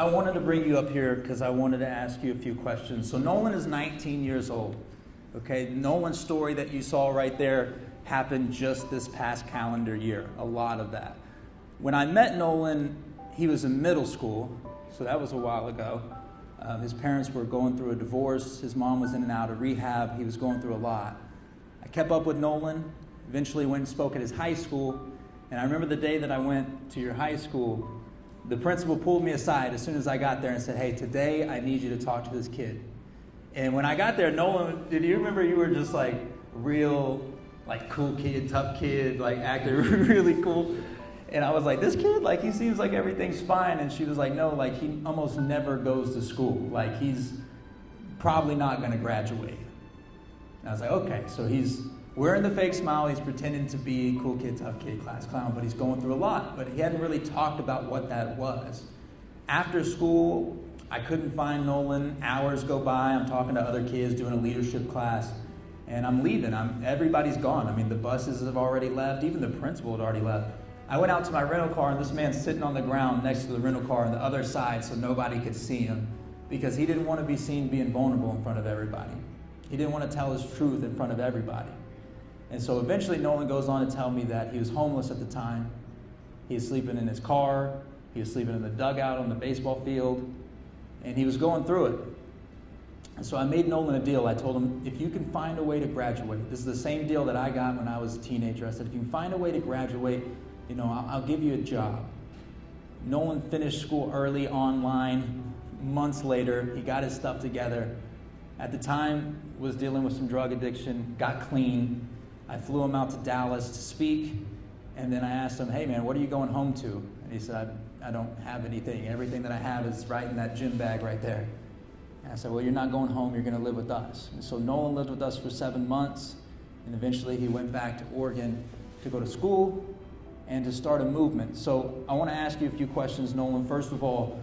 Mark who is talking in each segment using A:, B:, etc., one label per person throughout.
A: I wanted to bring you up here because I wanted to ask you a few questions. So Nolan is 19 years old. Okay, Nolan's story that you saw right there happened just this past calendar year, a lot of that. When I met Nolan, he was in middle school, so that was a while ago. His parents were going through a divorce. His mom was in and out of rehab. He was going through a lot. I kept up with Nolan, eventually went and spoke at his high school, and I remember the day that I went to your high school, the principal pulled me aside as soon as I got there and said, hey, today I need you to talk to this kid. And when I got there, Nolan, did you remember you were just like real, like cool kid, tough kid, like acting really cool? And I was like, this kid, like he seems like everything's fine. And she was like, no, like he almost never goes to school. Like he's probably not going to graduate. And I was like, okay, so he's wearing the fake smile. He's pretending to be cool kid, tough kid, class clown, but he's going through a lot. But he hadn't really talked about what that was. After school, I couldn't find Nolan. Hours go by. I'm talking to other kids, doing a leadership class. And I'm leaving. Everybody's gone. I mean, the buses have already left. Even the principal had already left. I went out to my rental car, and this man's sitting on the ground next to the rental car on the other side so nobody could see him because he didn't want to be seen being vulnerable in front of everybody. He didn't want to tell his truth in front of everybody. And so eventually Nolan goes on to tell me that he was homeless at the time. He was sleeping in his car. He was sleeping in the dugout on the baseball field. And he was going through it. And so I made Nolan a deal. I told him, if you can find a way to graduate, this is the same deal that I got when I was a teenager. I said, if you can find a way to graduate, I'll give you a job. Nolan finished school early, online. Months later, he got his stuff together. At the time, was dealing with some drug addiction, got clean. I flew him out to Dallas to speak. And then I asked him, hey man, what are you going home to? And he said, I don't have anything. Everything that I have is right in that gym bag right there. And I said, well, you're not going home. You're going to live with us. And so Nolan lived with us for 7 months. And eventually he went back to Oregon to go to school and to start a movement. So I want to ask you a few questions, Nolan. First of all,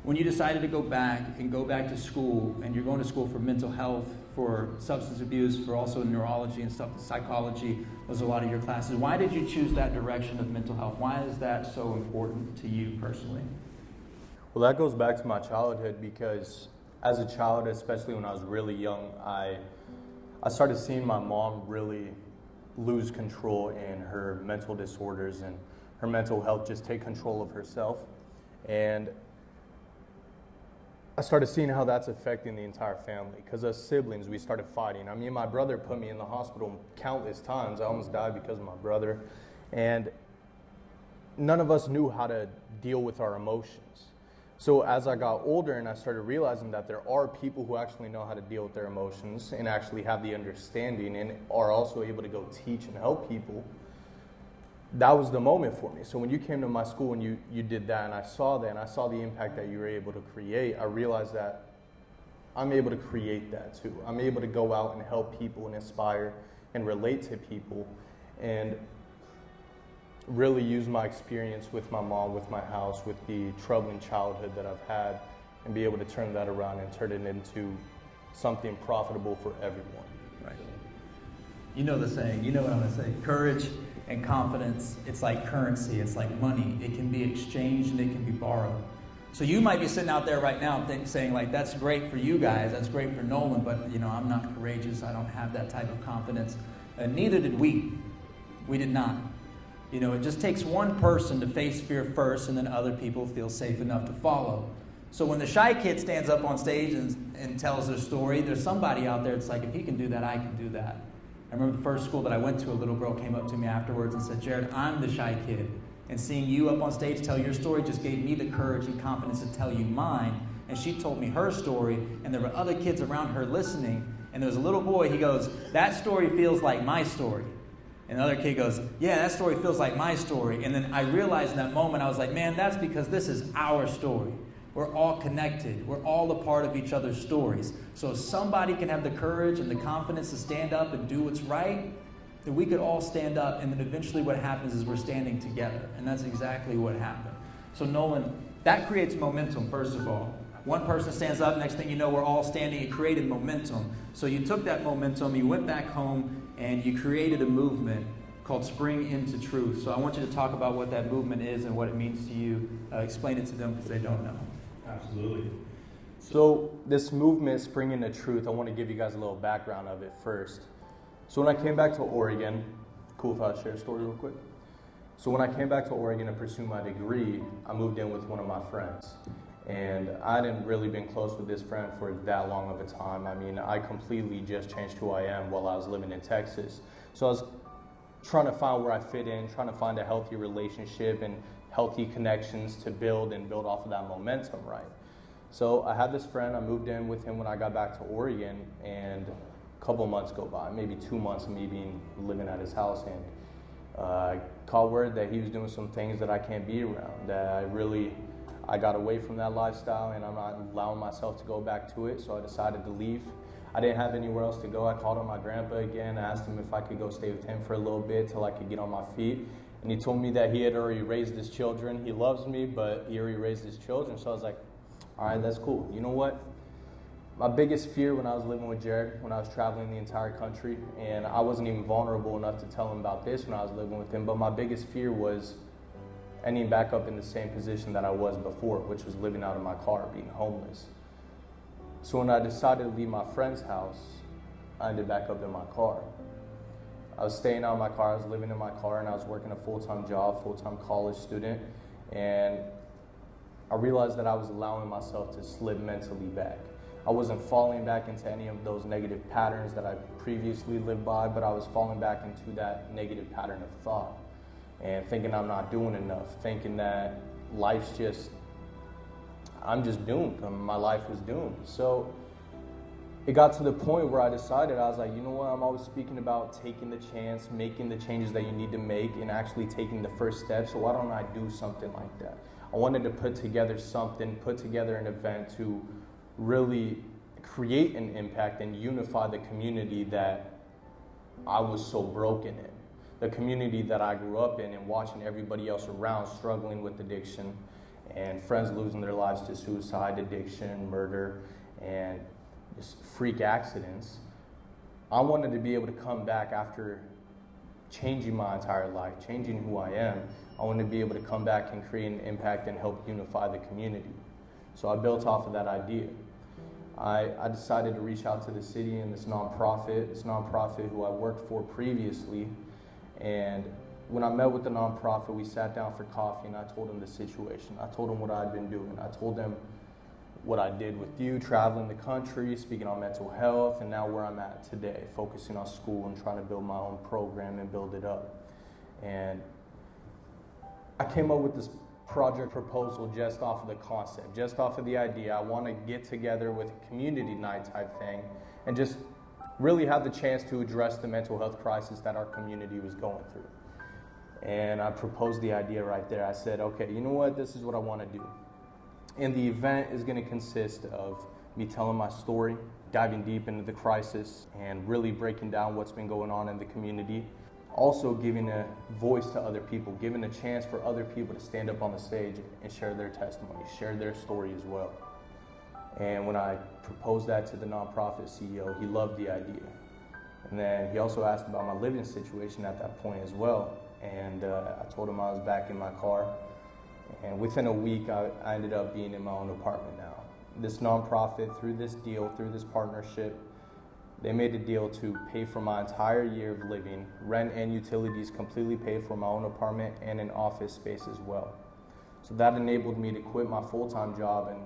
A: when you decided to go back to school, and you're going to school for mental health, for substance abuse, for also neurology and stuff, psychology was a lot of your classes. Why did you choose that direction of mental health? Why is that so important to you personally?
B: Well, that goes back to my childhood because as a child, especially when I was really young, I started seeing my mom really lose control in her mental disorders and her mental health, just take control of herself. And I started seeing how that's affecting the entire family because as siblings, we started fighting. I mean, my brother put me in the hospital countless times. I almost died because of my brother. And none of us knew how to deal with our emotions. So as I got older and I started realizing that there are people who actually know how to deal with their emotions and actually have the understanding and are also able to go teach and help people, that was the moment for me. So when you came to my school and you did that and I saw that and I saw the impact that you were able to create, I realized that I'm able to create that too. I'm able to go out and help people and inspire and relate to people and really use my experience with my mom, with my house, with the troubling childhood that I've had, and be able to turn that around and turn it into something profitable for everyone.
A: Right. You know the saying, you know what I'm going to say, courage and confidence, it's like currency, it's like money. It can be exchanged and it can be borrowed. So you might be sitting out there right now saying like, that's great for you guys, that's great for Nolan, but I'm not courageous, I don't have that type of confidence. And neither did we. We did not. It just takes one person to face fear first, and then other people feel safe enough to follow. So when the shy kid stands up on stage and tells their story, there's somebody out there that's like, if he can do that, I can do that. I remember the first school that I went to, a little girl came up to me afterwards and said, Jared, I'm the shy kid. And seeing you up on stage tell your story just gave me the courage and confidence to tell you mine. And she told me her story, and there were other kids around her listening. And there was a little boy, he goes, that story feels like my story. And the other kid goes, yeah, that story feels like my story. And then I realized in that moment, I was like, man, that's because this is our story. We're all connected. We're all a part of each other's stories. So if somebody can have the courage and the confidence to stand up and do what's right, then we could all stand up. And then eventually what happens is we're standing together. And that's exactly what happened. So Nolan, that creates momentum, first of all. One person stands up, next thing you know, we're all standing. It created momentum. So you took that momentum, you went back home, and you created a movement called Spring Into Truth. So I want you to talk about what that movement is and what it means to you. Explain it to them because they don't know.
C: Absolutely.
B: So this movement, Spring into Truth, I want to give you guys a little background of it first. So when I came back to Oregon, cool if I share a story real quick? So when I came back to Oregon to pursue my degree, I moved in with one of my friends. And I hadn't really been close with this friend for that long of a time. I mean, I completely just changed who I am while I was living in Texas. So I was trying to find where I fit in, trying to find a healthy relationship and healthy connections to build off of that momentum, right? So I had this friend, I moved in with him when I got back to Oregon, and a couple months go by, maybe 2 months of me living at his house, and I caught word that he was doing some things that I can't be around, that I got away from that lifestyle and I'm not allowing myself to go back to it, so I decided to leave. I didn't have anywhere else to go. I called on my grandpa again, asked him if I could go stay with him for a little bit till I could get on my feet. And he told me that he had already raised his children. He loves me, but he already raised his children. So I was like, all right, that's cool. You know what? My biggest fear when I was living with Jared, when I was traveling the entire country, and I wasn't even vulnerable enough to tell him about this when I was living with him, but my biggest fear was ending back up in the same position that I was before, which was living out of my car, being homeless. So when I decided to leave my friend's house, I ended back up in my car. I was staying out of my car, I was living in my car, and I was working a full-time job, full-time college student, and I realized that I was allowing myself to slip mentally back. I wasn't falling back into any of those negative patterns that I previously lived by, but I was falling back into that negative pattern of thought and thinking I'm not doing enough, thinking that I'm just doomed. My life was doomed. So it got to the point where I decided, I was like, you know what, I'm always speaking about taking the chance, making the changes that you need to make, and actually taking the first step, so why don't I do something like that? I wanted to put together an event to really create an impact and unify the community that I was so broken in. The community that I grew up in, and watching everybody else around struggling with addiction and friends losing their lives to suicide, addiction, murder, and just freak accidents. I wanted to be able to come back after changing my entire life, changing who I am. I wanted to be able to come back and create an impact and help unify the community. So I built off of that idea. I decided to reach out to the city and this nonprofit who I worked for previously. And when I met with the nonprofit, we sat down for coffee and I told them the situation. I told them what I'd been doing. I told them what I did with you, traveling the country, speaking on mental health, and now where I'm at today, focusing on school and trying to build my own program and build it up. And I came up with this project proposal just off of the concept, just off of the idea. I want to get together with a community night type thing and just really have the chance to address the mental health crisis that our community was going through. And I proposed the idea right there. I said, okay, you know what? This is what I want to do. And the event is going to consist of me telling my story, diving deep into the crisis, and really breaking down what's been going on in the community. Also giving a voice to other people, giving a chance for other people to stand up on the stage and share their testimony, share their story as well. And when I proposed that to the nonprofit CEO, he loved the idea. And then he also asked about my living situation at that point as well. And I told him I was back in my car. And within a week, I ended up being in my own apartment now. This nonprofit, through this deal, through this partnership, they made a deal to pay for my entire year of living, rent and utilities completely paid for my own apartment and an office space as well. So that enabled me to quit my full-time job and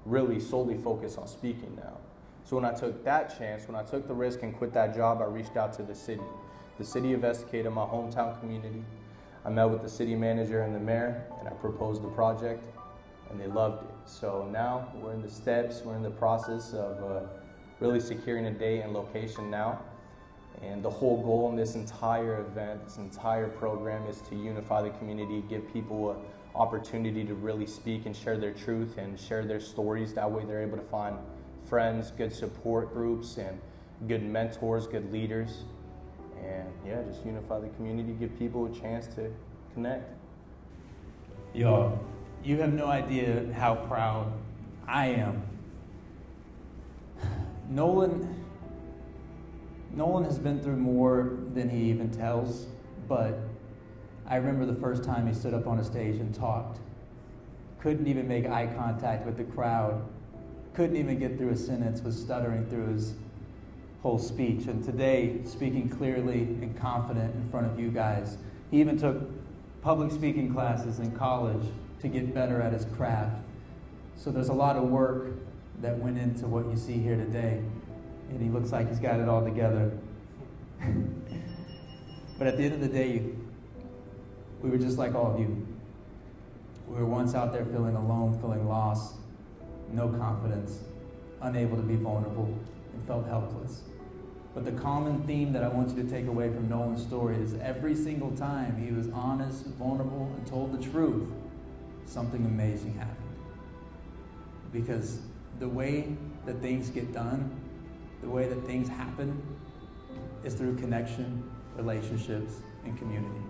B: really solely focus on speaking now. So when I took that chance, when I took the risk and quit that job, I reached out to the city. The city investigated my hometown community. I met with the city manager and the mayor, and I proposed the project, and they loved it. So now we're in the steps, we're in the process of really securing a date and location now. And the whole goal in this entire event, this entire program, is to unify the community, give people an opportunity to really speak and share their truth and share their stories. That way they're able to find friends, good support groups, and good mentors, good leaders. And yeah, just unify the community, give people a chance to connect.
A: Y'all, you have no idea how proud I am. Nolan has been through more than he even tells, but I remember the first time he stood up on a stage and talked. couldn't even make eye contact with the crowd, couldn't even get through a sentence, was stuttering through his whole speech. And today, speaking clearly and confident in front of you guys. He even took public speaking classes in college to get better at his craft. So there's a lot of work that went into what you see here today. And he looks like he's got it all together. But at the end of the day, we were just like all of you. We were once out there feeling alone, feeling lost, no confidence, unable to be vulnerable, and felt helpless. But the common theme that I want you to take away from Nolan's story is every single time he was honest, vulnerable, and told the truth, something amazing happened. Because the way that things get done, the way that things happen, is through connection, relationships, and community.